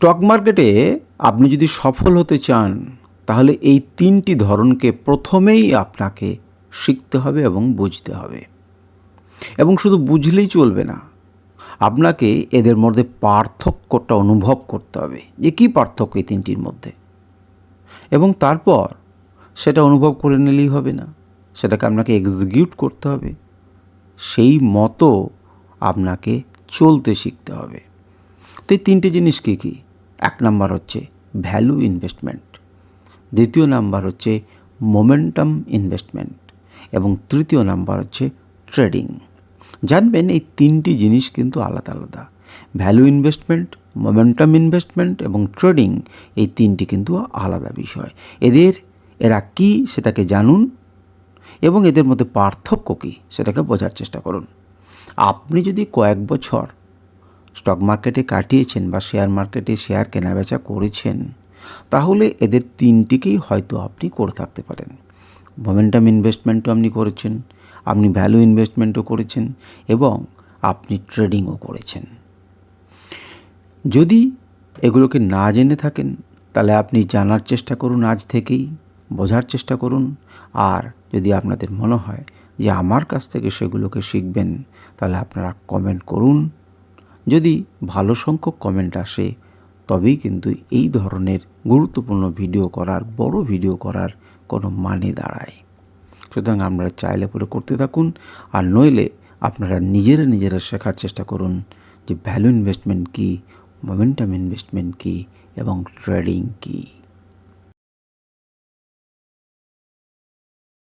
Stock মার্কেটে আপনি যদি সফল হতে চান তাহলে এই তিনটি ধরনকে প্রথমেই আপনাকে শিখতে হবে এবং বুঝতে হবে। এবং শুধু বুঝলেই চলবে না, আপনাকে এদের মধ্যে পার্থক্যটা অনুভব করতে হবে যে কী পার্থক্য এই তিনটির মধ্যে। এবং তারপর সেটা অনুভব করে নিলেই হবে না, সেটাকে আপনাকে এক্সিকিউট করতে হবে, সেই মতো আপনাকে চলতে শিখতে হবে। তো এই তিনটে জিনিস কী কী? এক নাম্বার হচ্ছে ভ্যালু ইনভেস্টমেন্ট, দ্বিতীয় নাম্বার হচ্ছে মোমেন্টাম ইনভেস্টমেন্ট এবং তৃতীয় নাম্বার হচ্ছে ট্রেডিং। জানবেন এই তিনটি জিনিস কিন্তু আলাদা আলাদা। ভ্যালু ইনভেস্টমেন্ট, মোমেন্টাম ইনভেস্টমেন্ট এবং ট্রেডিং, এই তিনটি কিন্তু আলাদা বিষয়। এরা কি সেটাকে জানুন এবং এদের মধ্যে পার্থক্য কী সেটাকে বোঝার চেষ্টা করুন। আপনি যদি কয়েক বছর স্টক মার্কেটে কাটিয়েছেন বা শেয়ার মার্কেটে শেয়ার কেনাবেচা করেছেন, তাহলে এদের তিনটিকেই হয়তো আপনি করে থাকতে পারেন। মোমেন্টাম ইনভেস্টমেন্টও আপনি করেছেন, আপনি ভ্যালু ইনভেস্টমেন্টও করেছেন এবং আপনি ট্রেডিংও করেছেন। যদি এগুলোকে না জেনে থাকেন তাহলে আপনি জানার চেষ্টা করুন, আজ থেকেই বোঝার চেষ্টা করুন। আর যদি আপনাদের মনে হয় যে আমার কাছ থেকে সেগুলোকে শিখবেন, তাহলে আপনারা কমেন্ট করুন। যদি ভালো সংখ্যক কমেন্ট আসে তবেই কিন্তু এই ধরনের গুরুত্বপূর্ণ ভিডিও করার, বড় ভিডিও করার কোনো মানে দাঁড়ায়। সুতরাং আপনারা চাইলে পরে করতে থাকুন, আর নইলে আপনারা নিজেরা শেখার চেষ্টা করুন যে ভ্যালু ইনভেস্টমেন্ট কী, মোমেন্টাম ইনভেস্টমেন্ট কী এবং ট্রেডিং কী।